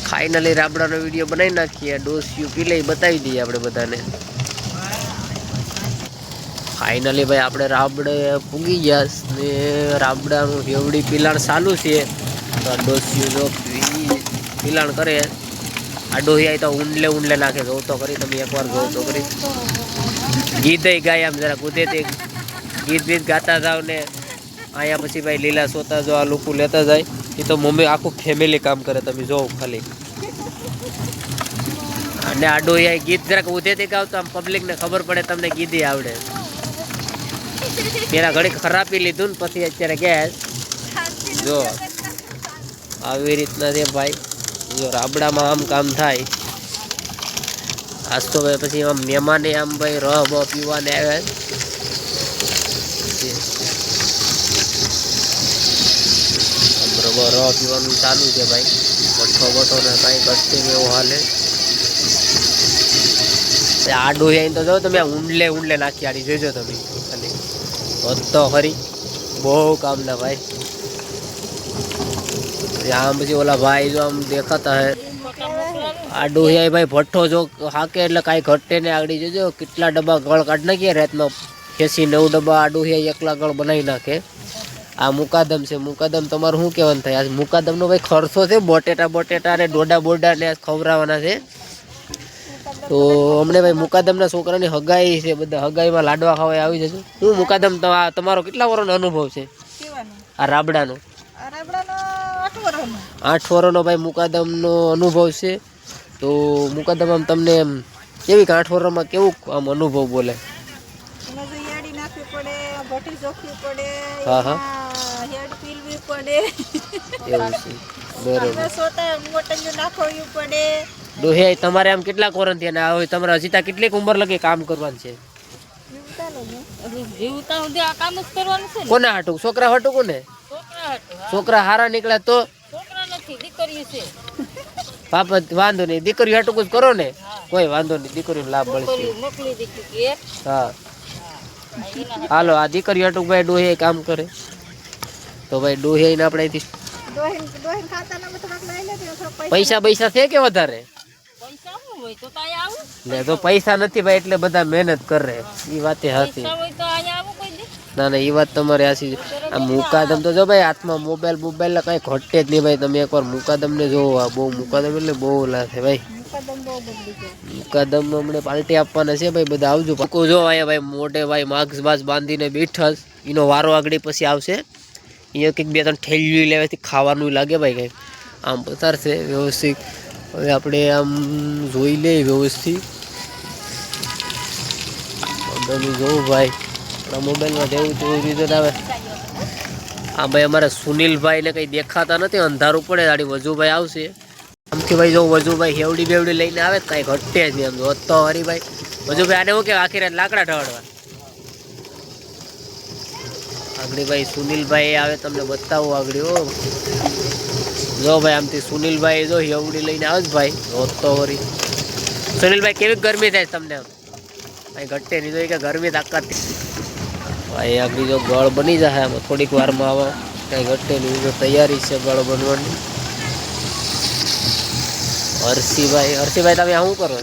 Finally રાબડાનો video બનાવી નાખીએ. ડોસિયું પી લઈ બતાવી દઈએ આપણે બધાને. ફાઇનલી ભાઈ આપણે રાબડે પૂગી ગયા ને રાબડાનું હેવડી પિલાણ ચાલુ છે. તો ડોસિયું જો પિલાણ કરે આ ડોહિયા તો ઊંડલે નાખે. જોવ તો કરી તમે એકવાર જોવ તો કરી. ગીત ગાય આમ જરા કૂદે તે ગીત ગાતા જાવ ને અહીંયા પછી ભાઈ લીલા સોતા જો આ લોકો લેતા જાય. એ તો મમ્મી આખું ફેમિલી કામ કરે તમે જોવો ખાલી. અને આ ડોહિયા ગીત જરાક ઉધેથી ગાવ તો આમ પબ્લિકને ખબર પડે તમને ગીધી આવડે. પેલા ઘડીક ખરાપી લીધું ને પછી અત્યારે ગેસ જો આવી રીતના છે ભાઈ. જો રાબડામાં આમ કામ થાય. આજ તો ભાઈ પછી આમ મહેમાને આમ ભાઈ રહ પીવાને આવે. રહ પીવાનું ચાલુ છે ભાઈ. બઠો ને કાંઈ કરશે ને એવું હાલે. આ ડોહિયા તો જો તમે ઊંડલે નાખી આડી જોઈજો તમે ખાલી તો ખરી. બહુ કામના ભાઈ. આમ પછી ઓલા ભાઈ જો આમ દેખાતા હે. આ ડોહિયા ભાઈ ભઠ્ઠો જો હાકે એટલે કાંઈ ઘટે ને આગળ જોજો કેટલા ડબ્બા ગળ કાઢી નાખીએ રાતમાં. 89 ડબ્બા આ ડોહિયા એકલા ગળ બનાવી નાખે. આ મુકાદમ છે. મુકાદમ તમારું શું કહેવાનું થાય? આજ મુકાદમનો ભાઈ ખર્ચો છે. બોટેટા ને ડોડા ને ખવડાવવાના છે. તો અમને ભાઈ મુકાદમના છોકરાની હગાઈ છે. બધા હગાઈમાં લાડવા ખાવા આવી જશે. હું મુકાદમ તમારો કેટલા વર્ષનો અનુભવ છે આ રાબડાનો? 8 વર્ષનો ભાઈ મુકાદમનો અનુભવ છે. તો મુકાદમ આમ તમને કેવી 8 વર્ષમાં કેવું આમ અનુભવ બોલે? હા હા એવું છે બરોબર. ડોહિયા તમારે આમ કેટલા કોરન થયા ને હવે તમારે હજી કેટલીક ઉંમર લગી કામ કરવાનું છે? કોના હાટું? છોકરા હાટું કોને? છોકરા હારા નીકળ્યા તો પાપા વાંધો નહીં. દીકરી હાટું જ કરો ને. કોઈ વાંધો નહીં. દીકરીનો લાભ મળશે. હા હાલો આ દીકરી હાટું ભાઈ ડોહિયા કામ કરે. તો ભાઈ ડોહિયાને આપણે પૈસા છે કે વધારે? તો પૈસા નથી ભાઈ એટલે બધા મહેનત કરે. એ વાતે હાથી. ના એ વાત તમારે હાસી. આ મુકાદમ તો જો ભાઈ હાથમાં મોબાઈલ કઈ ઘટે જ નહીં ભાઈ. તમે એકવાર મુકાદમ ને જોવો. આ બહુ મુકાદમ એટલે બહુ લાગે ભાઈ. મુકાદમ હમણાં પાર્ટી આપવાના છે ભાઈ. બધા આવજો. જો અહીંયા ભાઈ મોઢે ભાઈ માસ્ક બાસ બાંધીને બેઠા. એનો વારો આગળ પછી આવશે. અહીંયા કંઈક 2-3 ઠેલી લેવાથી ખાવાનું લાગે ભાઈ. કંઈક આમ પતારશે વ્યવસ્થિત. હવે આપણે આમ જોઈ લઈએ વ્યવસ્થિત. જોવું ભાઈ આપણા મોબાઈલમાં જેવું તેવું રીતે આવે. હા ભાઈ અમારા સુનિલભાઈ ને કંઈ દેખાતા નથી. અંધારું પડે આડી વજુભાઈ આવશે. આમથી ભાઈ જો વજુભાઈ હેવડી બેવડી લઈને આવે કાંઈ ઘટે જ નહીં. આમ જો તો હરીભાઈ વજુભાઈ આને શું કે આખી રાત લાકડા ઢળવા આગળ ભાઈ સુનિલભાઈ આવે તમને બતાવું આગળ. જો ભાઈ આમથી સુનિલભાઈ જો હેવડી લઈને આવે જ ભાઈ. તો વરી સુનિલભાઈ કેવી ગરમી થાય તમને? ભાઈ ઘટે નહીં તો કે ગરમી તાકાત ભાઈ આગળ જો ગળ બની જાય આમાં થોડીક વારમાં આવે કાંઈ ઘટે નહીં. જો તૈયારી છે ગળ બનવાની. હર્ષિભાઈ તમે આ શું કરો?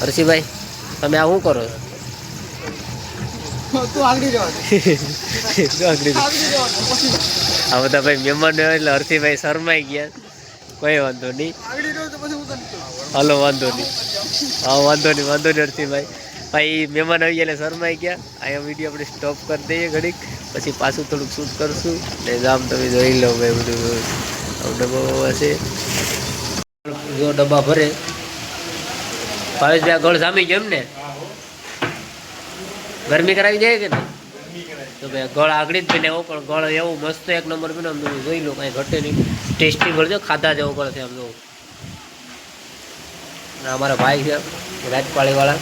હર્ષિભાઈ તમે આ શું કરો? આ બધા ભાઈ મહેમાન એટલે હર્ષિભાઈ શરમાઈ ગયા. કોઈ વાંધો નહીં. હાલો વાંધો નહીં. હા વાંધો નહીં હર્ષિભાઈ. ભાઈ મહેમાન આવી ગયા એટલે શરમાઈ ગયા. અહીંયા વિડીયો આપણે સ્ટોપ કરી દઈએ ઘડીક. પછી પાછું થોડુંક શૂટ કરશું ને જામ તમે જોઈ લો ભાઈ બધું. ડબ્બા છે જો ડબ્બા ભરે. ભાવેશભાઈ ગળ જામી ગયો એમ ને? ગરમી કરાવી જાય કે ને? તો ભાઈ ગળ આગળ જ બને પણ ગળ એવું મસ્ત એક નંબર બને. આમ જોઈ લો કાંઈ ઘટે નહીં. ટેસ્ટી ગળ જો ખાધા જેવો ગળ છે આમ જો. અમારા ભાઈ છે રાજપાળીવાળા.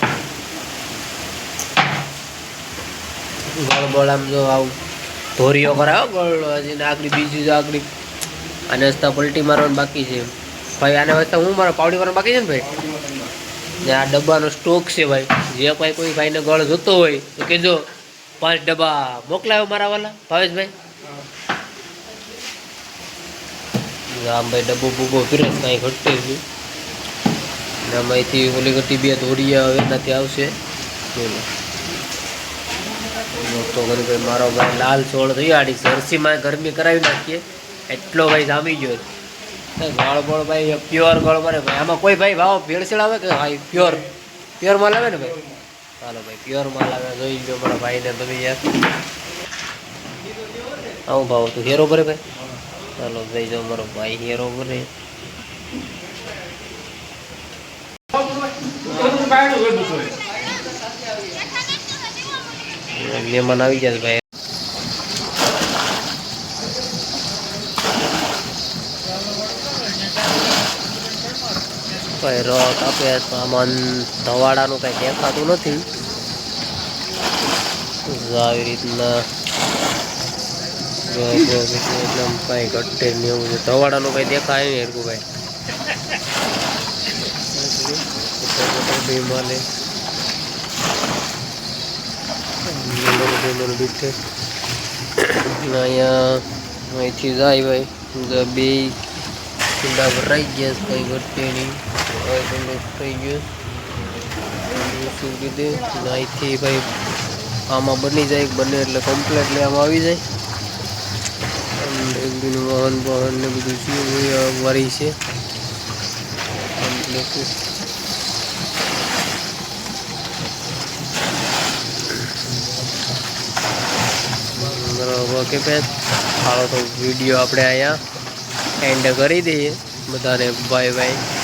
ગળ બળ આમ જો આવું ધોરીઓ કરાવો ગળ હજી આગળ બીજું જો આગળ. આને હસતા પલટી મારવાનું બાકી છે ભાઈ. આને હસતા હું મારા પાવડી મારવાનું બાકી છે ને ભાઈ. ને આ ડબ્બાનો સ્ટોક છે ભાઈ. જે કોઈ ભાઈને ગળ જોતો હોય તો કહેજો. 5 ડબ્બા મોકલાયો મારા વાલા ભાવેશભાઈ. આમ ભાઈ ડબ્બો બુબો ફિરે કાંઈ ઘટે છે ને આમાંથી ઓલી ઘટી બે દોડિયા હવે એનાથી આવશે બોલો તો કરી ભાઈ મારો ભાઈ લાલ છોડ થઈ આડી જર્સીમાં ગરમી કરાવી નાખીએ એટલો ભાઈ જામી ગયો ગળ બળ ભાઈ પ્યોર ગળ મારે ભાઈ આમાં કોઈ ભાઈ ભાવ ભેળસેળ આવે કે ભાઈ પ્યોર માલ આવે ને ભાઈ ચાલો ભાઈ પ્યોર માલ આવે જોઈ લો મારા ભાઈને તમે યાર આવું ભાવ તું હેરો ભરે ભાઈ ચાલો ભાઈ જો મારો ભાઈ હેરો ભરે મહેમાન આવી ગયા ભાઈ ભાઈ રોટ આપે સામાન ધવાડાનું કઈ દેખાતું નથી આવી રીતના એકદમ કઈ ઘટે નહીં એવું છે ધવાડાનું કઈ દેખાય નહીં હરકું ભાઈ માલે અહીંયા અહીંથી જાય ભાઈ બે કુંડા ભરાઈ ગયા કઈ ઘટે નહીં થઈ ગયું શું કીધે અહીંથી ભાઈ આમાં બની જાય બને એટલે કમ્પ્લેટ આમાં આવી જાય વાહન ને બધું છે વારી છે ઓકે ભાઈ હાલો તો વિડીયો આપણે અહીંયા એન્ડ કરી દઈએ બધાને બાય બાય